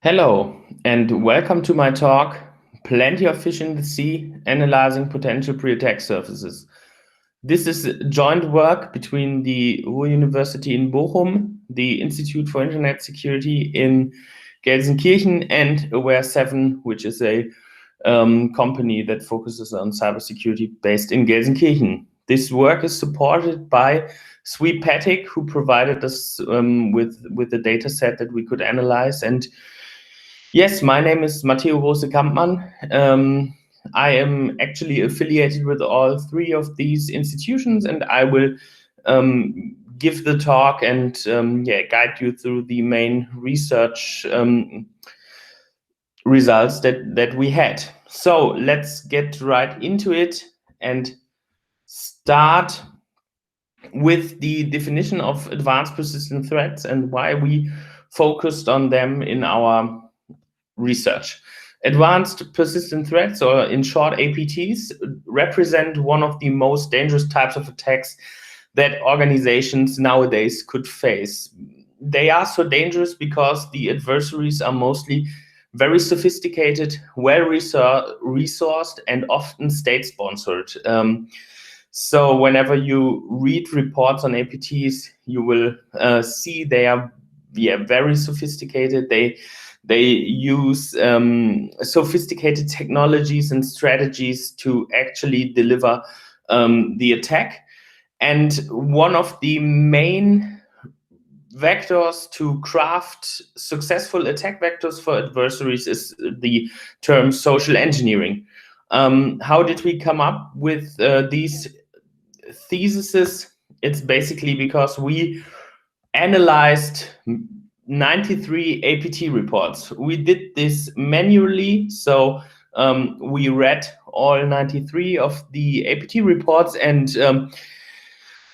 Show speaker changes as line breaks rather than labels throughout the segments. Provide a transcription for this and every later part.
Hello, and welcome to my talk, Plenty of Fish in the Sea, Analyzing Potential Pre-Attack Surfaces. This is joint work between the Ruhr University in Bochum, the Institute for Internet Security in Gelsenkirchen, and Aware7, which is a company that focuses on cybersecurity based in Gelsenkirchen. This work is supported by Preattack, who provided us with the data set that we could analyze. And yes, my name is Matteo Große-Kampmann. I am actually affiliated with all three of these institutions, and I will give the talk and guide you through the main research results that we had. So let's get right into it and start with the definition of advanced persistent threats and why we focused on them in our research. Advanced persistent threats, or in short APTs, represent one of the most dangerous types of attacks that organizations nowadays could face. They are so dangerous because the adversaries are mostly very sophisticated, well-resourced, and often state-sponsored. So whenever you read reports on APTs, you will see they are very sophisticated. They use sophisticated technologies and strategies to actually deliver the attack. And one of the main vectors to craft successful attack vectors for adversaries is the term social engineering. How did we come up with these theses? It's basically because we analyzed 93 APT reports. We did this manually, so we read all 93 of the APT reports, and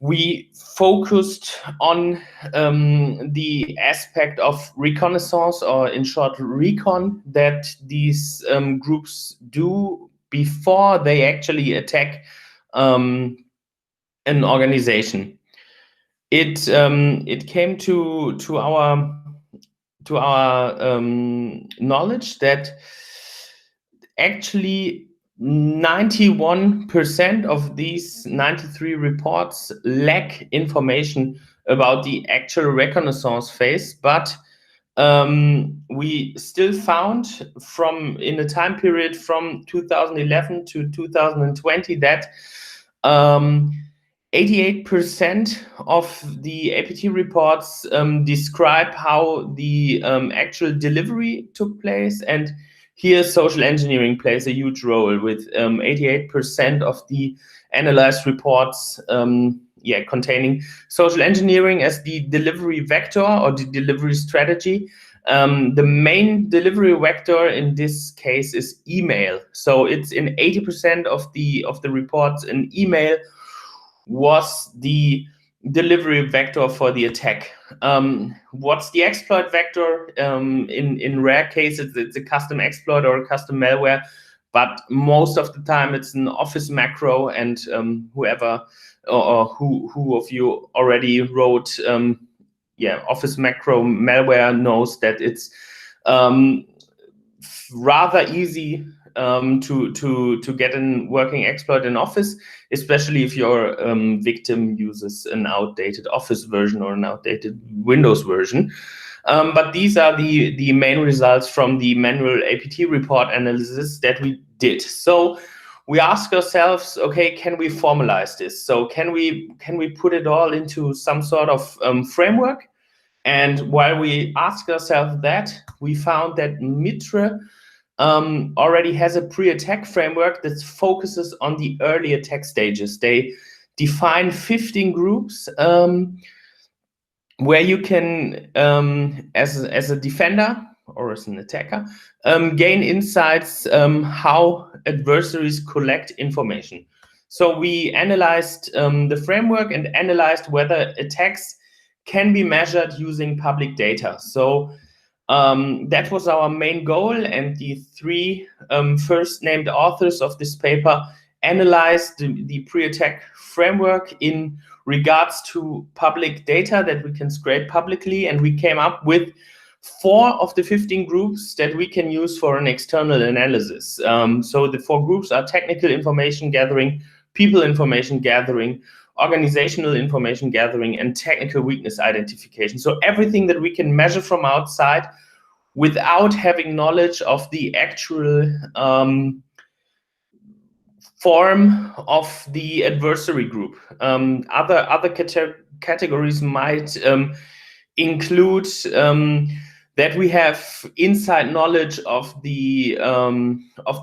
we focused on the aspect of reconnaissance, or in short, recon, that these groups do before they actually attack an organization. It came to our knowledge that actually 91% of these 93 reports lack information about the actual reconnaissance phase, but we still found in a time period from 2011 to 2020 that 88% of the APT reports describe how the actual delivery took place, and here social engineering plays a huge role, with 88% of the analyzed reports containing social engineering as the delivery vector or the delivery strategy. The main delivery vector in this case is email. So it's in 80% of the reports, an email was the delivery vector for the attack. What's the exploit vector? In rare cases, it's a custom exploit or a custom malware, but most of the time it's an Office macro, and whoever or who of you already wrote Office macro malware knows that it's rather easy to get a working exploit in Office, especially if your victim uses an outdated Office version or an outdated Windows version. But these are the main results from the manual APT report analysis that we did. So we ask ourselves, okay, can we formalize this? So can we put it all into some sort of framework? And while we ask ourselves that, we found that Mitre already has a pre-attack framework that focuses on the early attack stages. They define 15 groups where you can, as a defender or as an attacker, gain insights how adversaries collect information. So we analyzed the framework and analyzed whether attacks can be measured using public data. So that was our main goal, and the three first named authors of this paper analyzed the pre-attack framework in regards to public data that we can scrape publicly, and we came up with 4 of the 15 groups that we can use for an external analysis. So the 4 groups are technical information gathering, people information gathering, organizational information gathering, and technical weakness identification. So everything that we can measure from outside without having knowledge of the actual form of the adversary group. Other categories might include that we have inside knowledge of the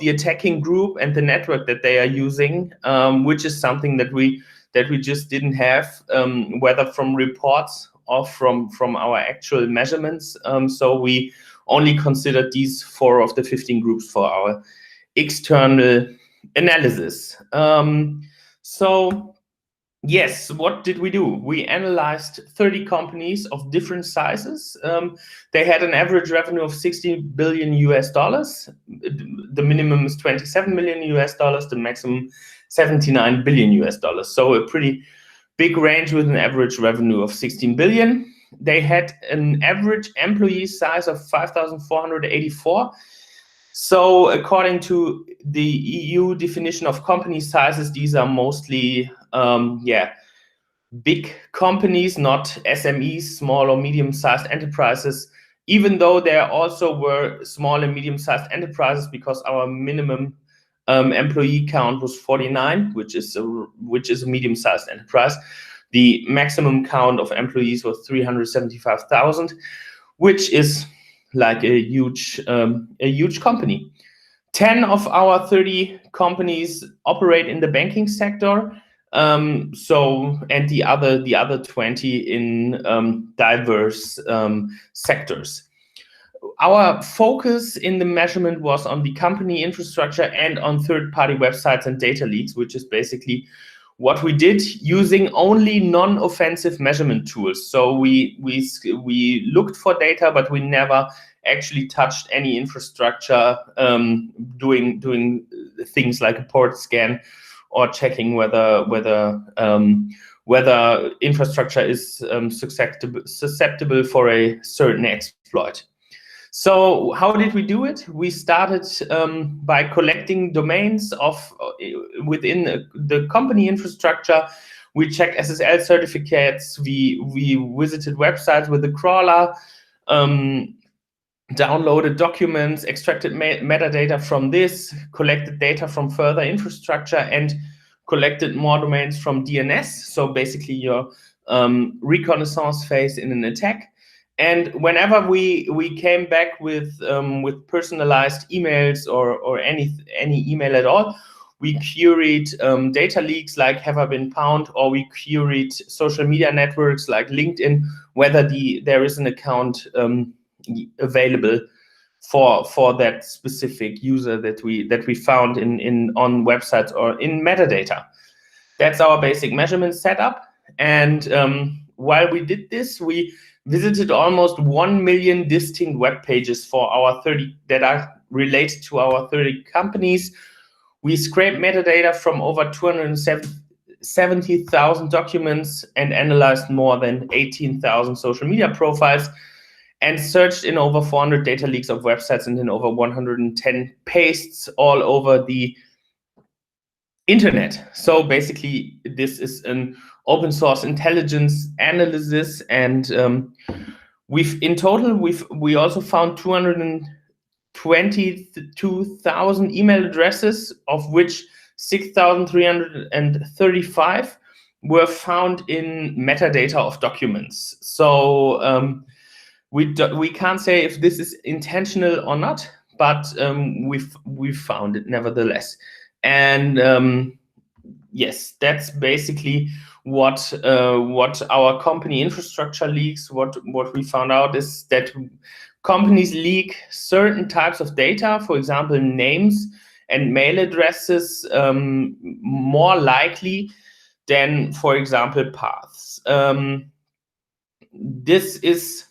attacking group and the network that they are using, which is something that we just didn't have, whether from reports or from our actual measurements. So we only considered these 4 of the 15 groups for our external analysis. So yes, what did we do? We analyzed 30 companies of different sizes. They had an average revenue of $60 billion US. The minimum is $27 million US, the maximum $79 billion US. So a pretty big range with an average revenue of 16 billion. They had an average employee size of 5,484. So according to the EU definition of company sizes, these are mostly big companies, not SMEs, small or medium-sized enterprises, even though there also were small and medium-sized enterprises, because our minimum employee count was 49, which is a medium-sized enterprise. The maximum count of employees was 375,000, which is like a huge company. 10 of our 30 companies operate in the banking sector. And the other 20 in diverse sectors. Our focus in the measurement was on the company infrastructure and on third-party websites and data leaks, which is basically what we did using only non-offensive measurement tools. So we looked for data, but we never actually touched any infrastructure, doing things like a port scan or checking whether infrastructure is susceptible for a certain exploit. So how did we do it? We started by collecting domains within the company infrastructure. We checked SSL certificates. We visited websites with the crawler, downloaded documents, extracted metadata from this, collected data from further infrastructure, and collected more domains from DNS. So basically your reconnaissance phase in an attack. And whenever we came back with personalized emails or any email at all, we queried data leaks like Have I Been Pwned, or we queried social media networks like LinkedIn, whether there is an account available for that specific user that we found on websites or in metadata. That's our basic measurement setup. And while we did this, we visited almost 1 million distinct web pages for our 30 that are related to our 30 companies. We scraped metadata from over 270,000 documents and analyzed more than 18,000 social media profiles, and searched in over 400 data leaks of websites and in over 110 pastes all over the internet. So basically, this is an open source intelligence analysis, and we also found 222,000 email addresses, of which 6,335 were found in metadata of documents. So we can't say if this is intentional or not, but we found it nevertheless. And yes, that's basically what our company infrastructure leaks. What we found out is that companies leak certain types of data, for example, names and mail addresses, more likely than, for example, paths. This is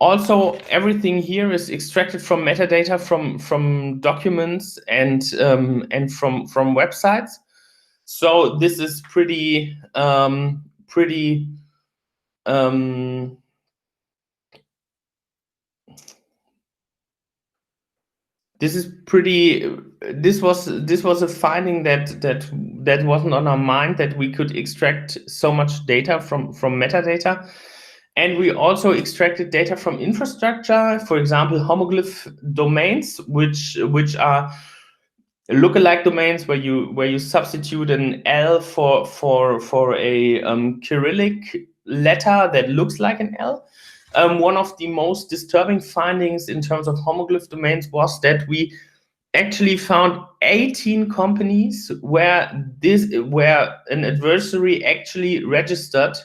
also, everything here is extracted from metadata from documents and from websites. So this is pretty this is pretty. This was a finding that wasn't on our mind, that we could extract so much data from metadata, and we also extracted data from infrastructure. For example, homoglyph domains, which are lookalike domains where you substitute an L for a Cyrillic letter that looks like an L. One of the most disturbing findings in terms of homoglyph domains was that we actually found 18 companies where an adversary actually registered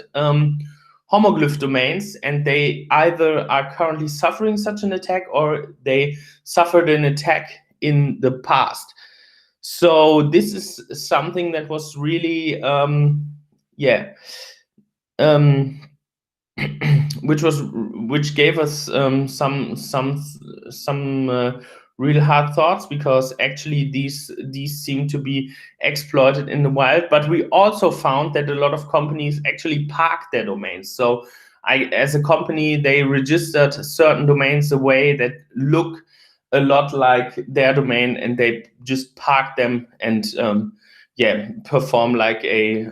homoglyph domains, and they either are currently suffering such an attack or they suffered an attack in the past. So this is something that was really which gave us some real hard thoughts, because actually these seem to be exploited in the wild. But we also found that a lot of companies actually park their domains. So as a company, they registered certain domains the way that look a lot like their domain, and they just park them and perform like a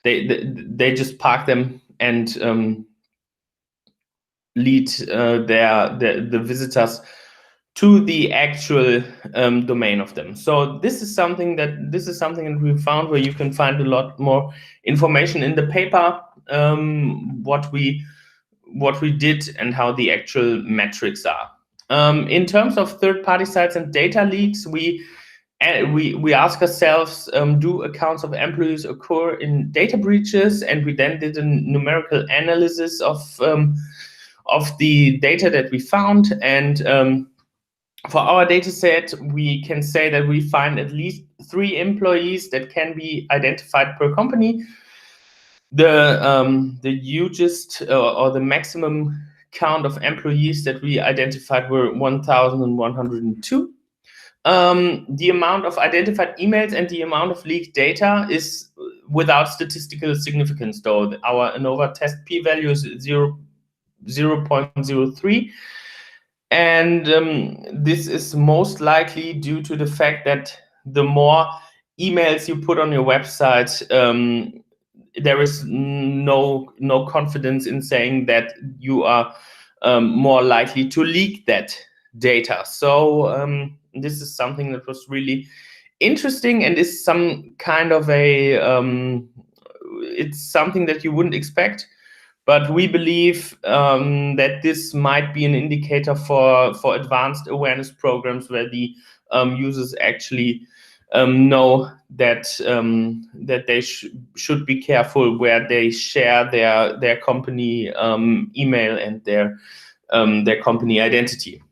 they just park them and lead the visitors to the actual domain of them. So this is something that we found, where you can find a lot more information in the paper, what we did and how the actual metrics are. In terms of third-party sites and data leaks, we ask ourselves, do accounts of employees occur in data breaches? And we then did a numerical analysis of the data that we found. And for our data set, we can say that we find at least 3 employees that can be identified per company. The hugest or the maximum count of employees that we identified were 1,102. The amount of identified emails and the amount of leaked data is without statistical significance, though. Our ANOVA test p-value is 0.03. And this is most likely due to the fact that the more emails you put on your website, there is no confidence in saying that you are more likely to leak that data. So this is something that was really interesting, and is some kind of a it's something that you wouldn't expect. But we believe that this might be an indicator for advanced awareness programs, where the users actually know that they should be careful where they share their company email and their company identity.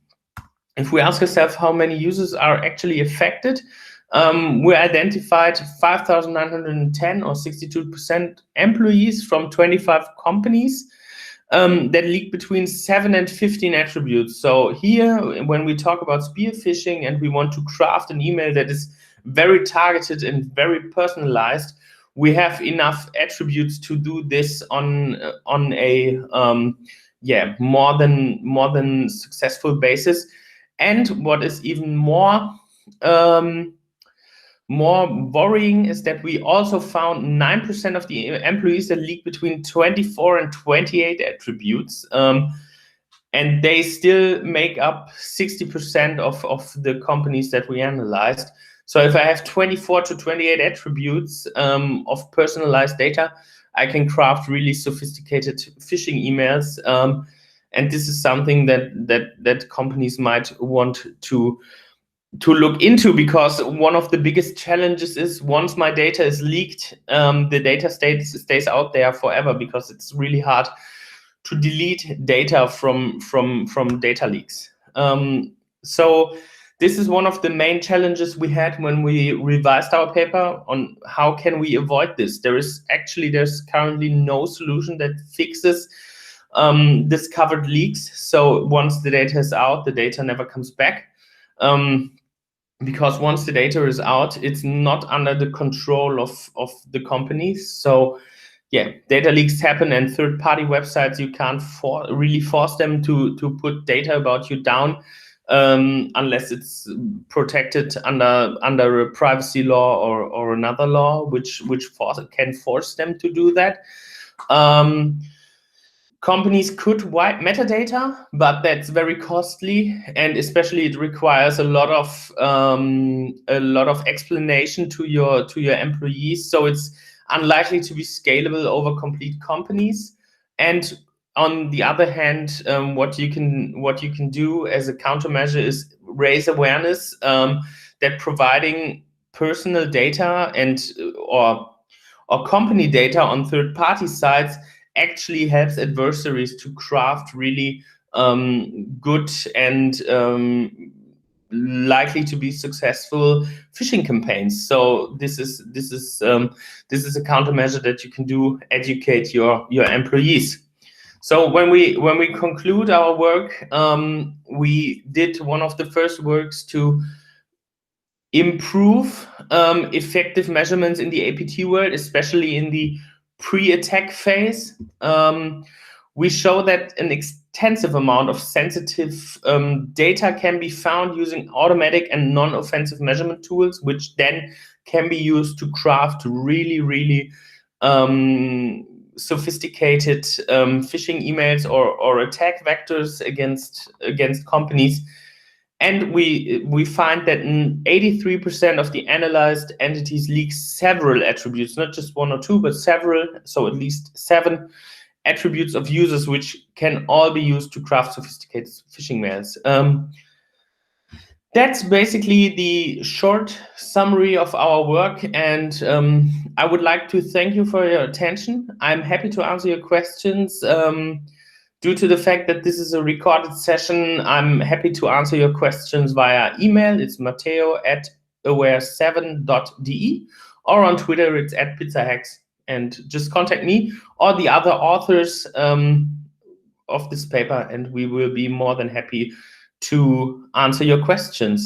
If we ask ourselves how many users are actually affected, we identified 5,910 or 62% employees from 25 companies that leak between 7 and 15 attributes. So here, when we talk about spear phishing and we want to craft an email that is very targeted and very personalized, we have enough attributes to do this on a more than successful basis. And what is even more worrying is that we also found 9% of the employees that leak between 24 and 28 attributes, and they still make up 60% of the companies that we analyzed. So if I have 24 to 28 attributes of personalized data, I can craft really sophisticated phishing emails, and this is something that companies might want to look into, because one of the biggest challenges is, once my data is leaked, the data stays out there forever, because it's really hard to delete data from data leaks. So this is one of the main challenges we had when we revised our paper on how can we avoid this. There's currently no solution that fixes discovered leaks. So once the data is out, the data never comes back. Because once the data is out, it's not under the control of the companies. So yeah, data leaks happen, and third-party websites, you can't really force them to put data about you down. unless it's protected under a privacy law or another law, which can force them to do that. Companies could wipe metadata, but that's very costly, and especially it requires a lot of explanation to your employees. So it's unlikely to be scalable over complete companies. And on the other hand, what you can do as a countermeasure is raise awareness that providing personal data and or company data on third-party sites actually helps adversaries to craft really good and likely to be successful phishing campaigns. So this is a countermeasure that you can do, educate your employees. So when we conclude our work, we did one of the first works to improve effective measurements in the APT world, especially in the pre-attack phase. We show that an extensive amount of sensitive data can be found using automatic and non-offensive measurement tools, which then can be used to craft really sophisticated phishing emails or attack vectors against companies. And we find that 83% of the analyzed entities leak several attributes, not just one or two, but several, so at least 7 attributes of users, which can all be used to craft sophisticated phishing mails. That's basically the short summary of our work, and I would like to thank you for your attention. I'm happy to answer your questions. Due to the fact that this is a recorded session, I'm happy to answer your questions via email. It's matteo@aware7.de, or on Twitter, it's @pizzahacks. And just contact me or the other authors of this paper, and we will be more than happy to answer your questions.